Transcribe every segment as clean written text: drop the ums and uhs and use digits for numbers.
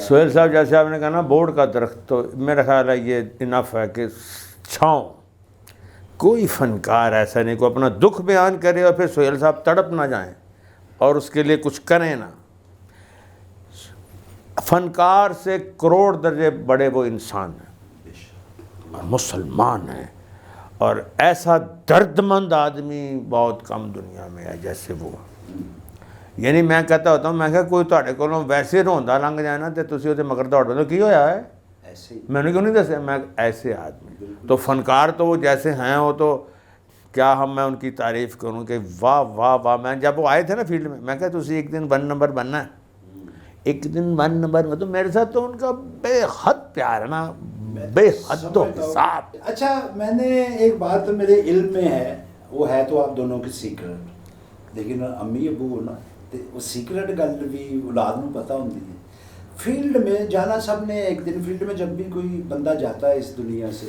सोहेल साहब जैसे आपने कहा ना बोर्ड का दरख्त, तो मेरा ख्याल है ये इनफ है कि छाँव, कोई फनकार ऐसा नहीं को अपना दुख बयान करे और फिर सोहेल साहब तड़प ना जाएं और उसके लिए कुछ करें ना। फनकार से करोड़ दर्जे बड़े वो इंसान हैं, मुसलमान हैं, और ऐसा दर्दमंद आदमी बहुत कम दुनिया में है जैसे वो। यानी मैं कहता होता हूँ, मैं क्या कोई तुहाडे कोलों वैसे रोंदा लंघ जाए ना तो तुसीं उहदे मगर दौड़ पैंदे की होया है, मैंने क्यों नहीं दसिया। मैं ऐसे आदमी तो फनकार तो वो जैसे हैं, वो तो क्या मैं उनकी तारीफ़ करूँ कि वाह वाह वाह। मैं जब वो आए थे ना फील्ड में, मैं क्या तुसीं एक दिन 1 नंबर बनना है, एक दिन 1 नंबर में। तो मेरे साथ तो उनका बेहद प्यार है ना, बेहद तो हिसाब। अच्छा, मैंने एक बात मेरे इल्म में है, वो है तो आप दोनों की सीक्रेट, लेकिन अम्मी अबू हो ना ते वो सीक्रेट गल भी औलाद नूं पता होंदी है। फील्ड में जाना सब ने, एक दिन फील्ड में जब भी कोई बंदा जाता है इस दुनिया से,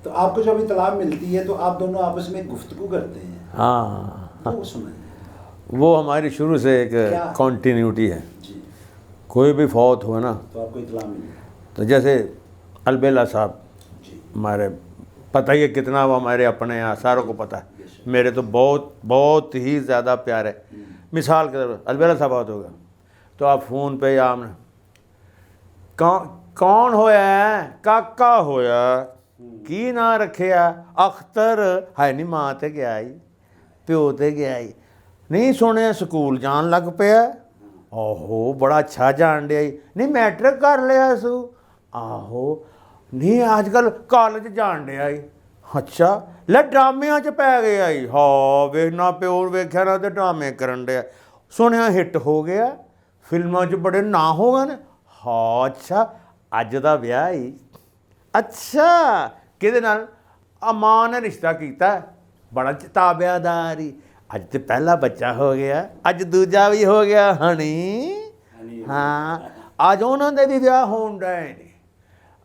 तो आपको जब इतला मिलती है तो आप दोनों आपस में गुफ्तगू करते हैं। हाँ, वो सुनाइए। वो हमारी शुरू से एक कॉन्टीन्यूटी है। जी। कोई भी फौत हो ना तो आपको इतला मिली, तो जैसे अलबेला साहब जी, हमारे, पता ही है कितना वो हमारे अपने यहाँ सारों को पता है, मेरे तो बहुत बहुत ही ज़्यादा प्यार है। मिसाल के तौर पर अलबेला साहब बात होगा तो आप फ़ोन पे या आपने कौन होया है, काका होया की ना रखिया, अख्तर है नहीं, माँ ते गया ही, प्यो ते गया ही, नहीं सुने स्कूल जान लग पिया, आहो बड़ा अच्छा जान दिया ही, नहीं मैट्रिक कर लिया सू, आहो नहीं अजकल कॉलेज जान दिया ही, अच्छा ले ड्रामिया च पै गया ही, हाँ वे ना प्यो वेख्या ना तो ड्रामे करन दिया, सुनिया हिट हो गया, फिल्मों च बड़े ना हो गए ने, हाँ अच्छा अज दा ब्याह ही, अच्छा किहदे नाल, मां ने रिश्ता किया, बड़ा ताबेदारी, अज तो पहला बच्चा हो गया, अज दूजा भी हो गया हनी, हाँ अज उन्होंने भी ब्याह होण डए ने,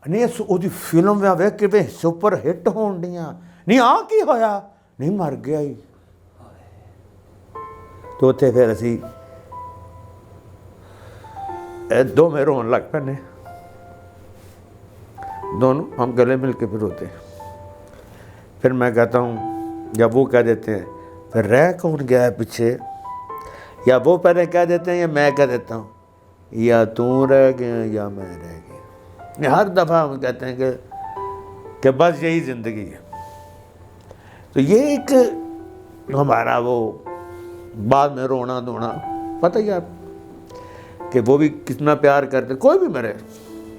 नहीं उसकी फिल्म वे कि सुपर हिट होण दियां, नहीं आ की होया, नहीं मर गया ही। तो उत्थे फिर असी दोवें रोन लग पैने, दोनों हम गले मिल के फिर रोते। फिर मैं कहता हूँ, जब वो कह देते हैं फिर रह कौन गया है पीछे, या वो पहले कह देते हैं या मैं कह देता हूँ, या तू रह गया या मैं रह गया। हर दफ़ा हम कहते हैं कि बस यही ज़िंदगी है। तो ये एक हमारा वो बाद में रोना धोना, पता ही आप कि वो भी कितना प्यार करते, कोई भी मरे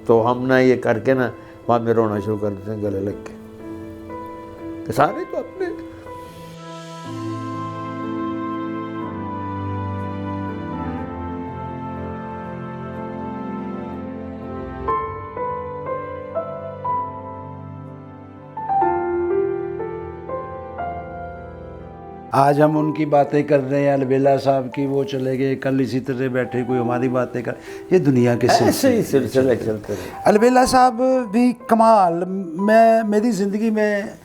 तो हम ना ये करके ना बाद में रोना शुरू कर देते हैं गले लग के, कि सारे तो अपने। आज हम उनकी बातें कर रहे हैं, अलबेला साहब की, वो चले गए, कल इसी तरह बैठे कोई हमारी बातें कर, ये दुनिया के ऐसे ही सिलसिले चलते रहे। अलबेला साहब भी कमाल। मैं मेरी ज़िंदगी में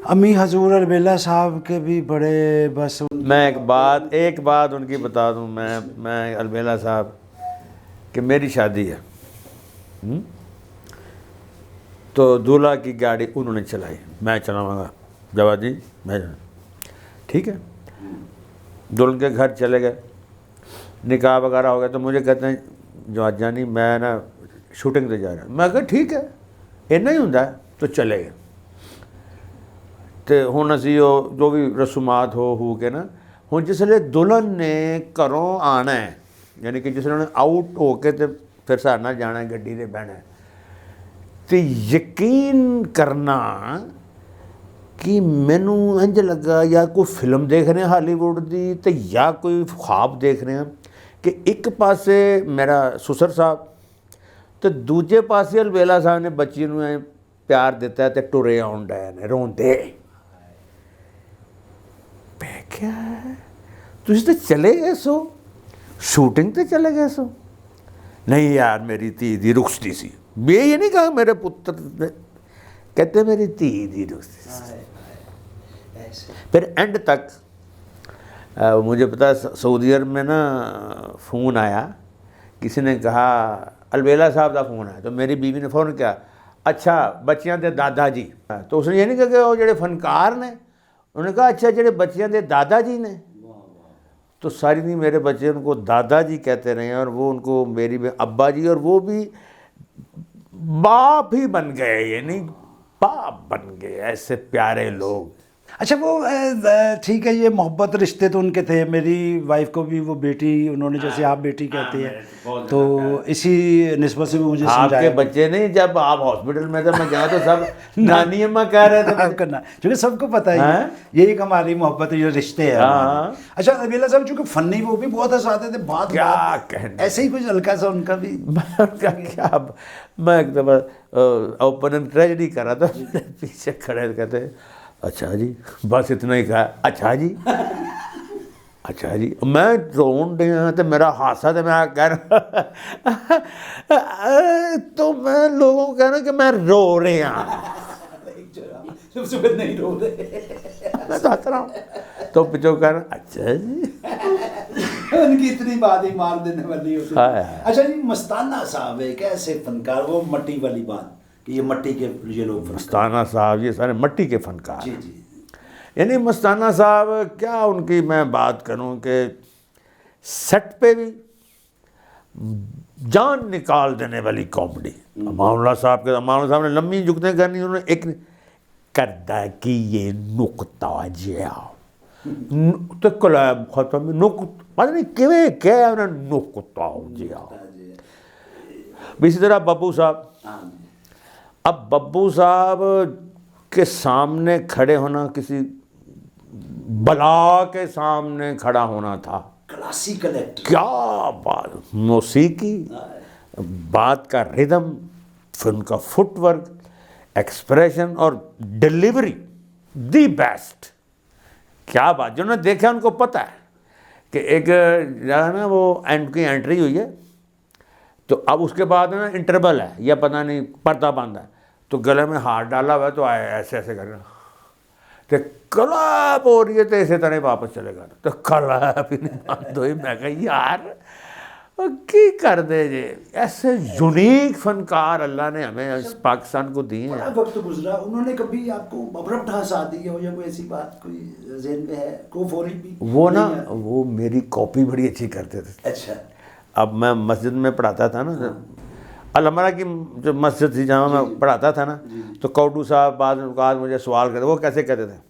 अम्मी हजूर अलबेला साहब के भी बड़े, बस मैं एक बात उनकी बता दूं, मैं अलबेला साहब कि मेरी शादी है, तो दूल्हा की गाड़ी उन्होंने चलाई, मैं चलाऊँगा, जवाब जी मैं, ठीक है। दुल्हन के घर चले गए, निकाह वगैरह हो गया, तो मुझे कहते हैं जवाब जानी मैं ना शूटिंग ते जा रहा, मैं कहा ठीक है, इन्ना ही होंदा है, तो चले गए। तो हुण असी जो भी रसूमात हो के ना, हुण जिसले दुल्हन ने घरों आना है, यानी कि जिसले उन्हें आउट हो के तो फिर साढ़े नाल जाना है, गड्डी ते बहना है, तो यकीन करना कि मैनू इंज लगा या कोई फिल्म देख रहे हैं हालीवुड की, तो या कोई ख्वाब देख रहे हैं कि एक पासे मेरा सुसर साहब तो दूजे पासे अलबेला साहब ने बच्ची नूं प्यार दिता है, तो टुरे आउण डए ने रोंदे। मैं क्या तुसीं तो चले गए सो, शूटिंग तो चले गए सो, नहीं यार मेरी धी दी रुखसती सी, ये नहीं कहा मेरे पुत्र ने, कहते मेरी धी दी रुखसती सी। फिर एंड तक मुझे पता सऊदी अरब में ना फ़ोन आया, किसी ने कहा अलबेला साहब का फोन है, तो मेरी बीवी ने फोन किया, अच्छा बच्चियां दे दादा जी, तो उसने ये नहीं कहा कि वो ਜਿਹੜੇ फनकार ने, उन्होंने कहा अच्छा ਜਿਹੜੇ बच्चियां दे दादाजी ने, तो सारी नहीं मेरे बच्चे उनको दादाजी कहते रहे हैं, और वो उनको मेरी अब्बा जी, और वो भी बाप ही बन गए, ये नहीं बाप बन गए, ऐसे प्यारे लोग। अच्छा वो ठीक है, ये मोहब्बत रिश्ते तो उनके थे, मेरी वाइफ को भी वो बेटी, उन्होंने जैसे आप बेटी कहते हैं, तो इसी निस्बत से भी मुझे आपके समझाया। बच्चे नहीं, जब आप हॉस्पिटल में थे मैं गया तो सब नानी अम्मा कह रहे थे करना, क्योंकि सबको पता है हाँ? ये एक हमारी मोहब्बत, ये रिश्ते हैं हाँ। हमारे। अच्छा अलबेला साहब चूंकि फनी वो भी बहुत हंसाते थे, बात क्या बात कहने। ऐसे ही कुछ हल्का सा उनका भी। क्या, मैं एक दफा ओपन ट्रेजडी कर रहा था, पीछे खड़े कहते अच्छा जी, बस इतना ही कहा, अच्छा जी अच्छा जी, मैं रोन दिया तो मेरा हादसा, तो मैं कह रहा तो मैं लोगों को कह रहा कि मैं रो रहा, नहीं रो रहे, मैं तो हंस रहा हूँ, तो पिछो कह रहा अच्छा जी। उनकी इतनी बात ही मार देने वाली होती हाँ, है। हाँ। अच्छा जी मस्ताना साहब एक ऐसे फनकार, वो मट्टी वाली बात कि ये मट्टी के ये लोग फनकार। मस्ताना साहब ये सारे मट्टी के फनकार जी हैं। जी। यानी मस्ताना साहब, क्या उनकी मैं बात करूं कि सेट पे भी जान निकाल देने वाली कॉमेडी। अमानुल्लाह साहब ने लंबी जुगतें करनी, उन्होंने एक करदा कि ये नुकता जिया तो कलैब खत्म, पता नहीं किवें क्या उन्हें नुकता जिया। इसी तरह बब्बू साहब, अब बब्बू साहब के सामने खड़े होना, किसी बला के सामने खड़ा होना था, क्लासिकल एक्टर, क्या बात, मौसीकी, बात का रिदम, फिल्म का फुटवर्क, एक्सप्रेशन और डिलीवरी दी बेस्ट। क्या बात, जिन्होंने देखा उनको पता है कि एक जगह ना वो की एंट्री हुई है, तो अब उसके बाद ना इंटरवल है या पता नहीं पर्दा बंद है, तो गले में हाथ डाला हुआ है, तो आए ऐसे ऐसे करना, तो कलाप हो रही है, तो इसी तरह वापस चलेगा, तो कलाप ही नहीं बंद हुई। मैं कहा यार की कर दे जे, ऐसे यूनिक फनकार अल्लाह ने हमें इस पाकिस्तान को दिए बड़ा हैं। वक्त गुजरा, उन्होंने कभी आपको अब्रप्ट हंसा दी हो या कोई ऐसी बात कोई ज़हन में है, को फौरी भी वो ना, नहीं है? वो मेरी कॉपी बड़ी अच्छी करते थे। अच्छा। अब मैं मस्जिद में पढ़ाता था ना, अलमरा की जो मस्जिद थी जहाँ मैं पढ़ाता था ना, तो कौडू साहब बाद मुझे सवाल करते, वो कैसे कहते थे,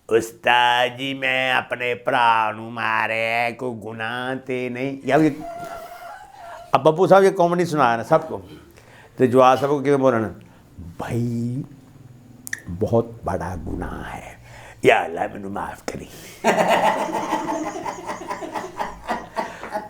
उस्ताद जी मैं अपने भरा नूं मारे, कोई गुनाह ते नहीं, या अब बब्बू साहब ये कॉमेडी सुना रहे सबको, तो जवाब सबको क्यों बोल रहे हैं, भाई बहुत बड़ा गुनाह है, या अल्लाह मैनू माफ़ करी।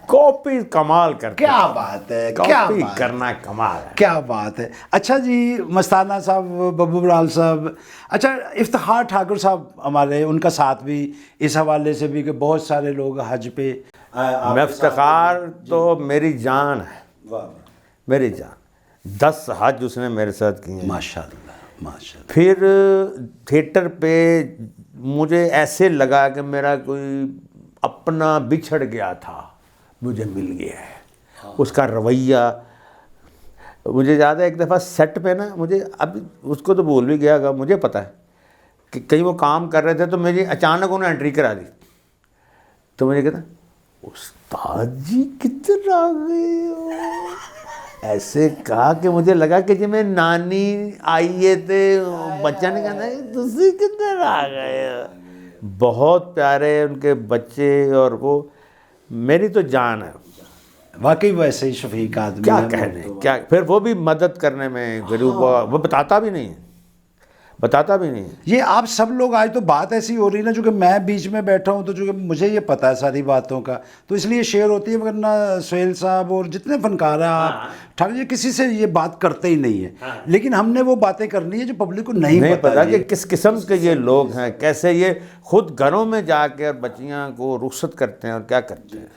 कॉपी कमाल करते, क्या बात है, क्या कॉपी बात करना कमाल है। क्या बात है। अच्छा जी मस्ताना साहब, बब्बू बराल साहब, अच्छा इफ्तिखार ठाकुर साहब हमारे, उनका साथ भी इस हवाले से भी कि बहुत सारे लोग हज पे मैं इफ्तिखार तो मेरी जान है, वाह मेरी जान, 10 हज उसने मेरे साथ किए हैं। माशाल्लाह माशाल्लाह। फिर थिएटर पे मुझे ऐसे लगा कि मेरा कोई अपना बिछड़ गया था, मुझे मिल गया है। उसका रवैया मुझे याद है, एक दफ़ा सेट पे ना, मुझे अभी उसको तो भूल भी गया होगा, मुझे पता है कि कहीं वो काम कर रहे थे, तो मुझे अचानक उन्होंने एंट्री करा दी, तो मुझे कहता उस्ताद जी किधर आ गए हो, ऐसे कहा कि मुझे लगा कि जी मैं नानी आइए थे, बच्चा ने कहना तुसी किधर आ गए हो। बहुत प्यारे उनके बच्चे, और वो मेरी तो जान है, वाकई वैसे ही शफीक आदमी क्या है। कहने, क्या फिर वो भी मदद करने में गरीब, वो बताता भी नहीं है, बताता भी नहीं है। ये आप सब लोग आज तो बात ऐसी हो रही है ना, चूँकि मैं बीच में बैठा हूँ, तो चूँकि मुझे ये पता है सारी बातों का, तो इसलिए शेयर होती है, वरना सुहेल साहब और जितने फनकार हैं आप ठाकुर जी, किसी से ये बात करते ही नहीं है। लेकिन हमने वो बातें करनी है जो पब्लिक को नहीं पता ये। कि किस किस्म के ये लोग हैं, कैसे ये खुद घरों में जाकर बच्चियां को रुखसत करते हैं और क्या करते हैं।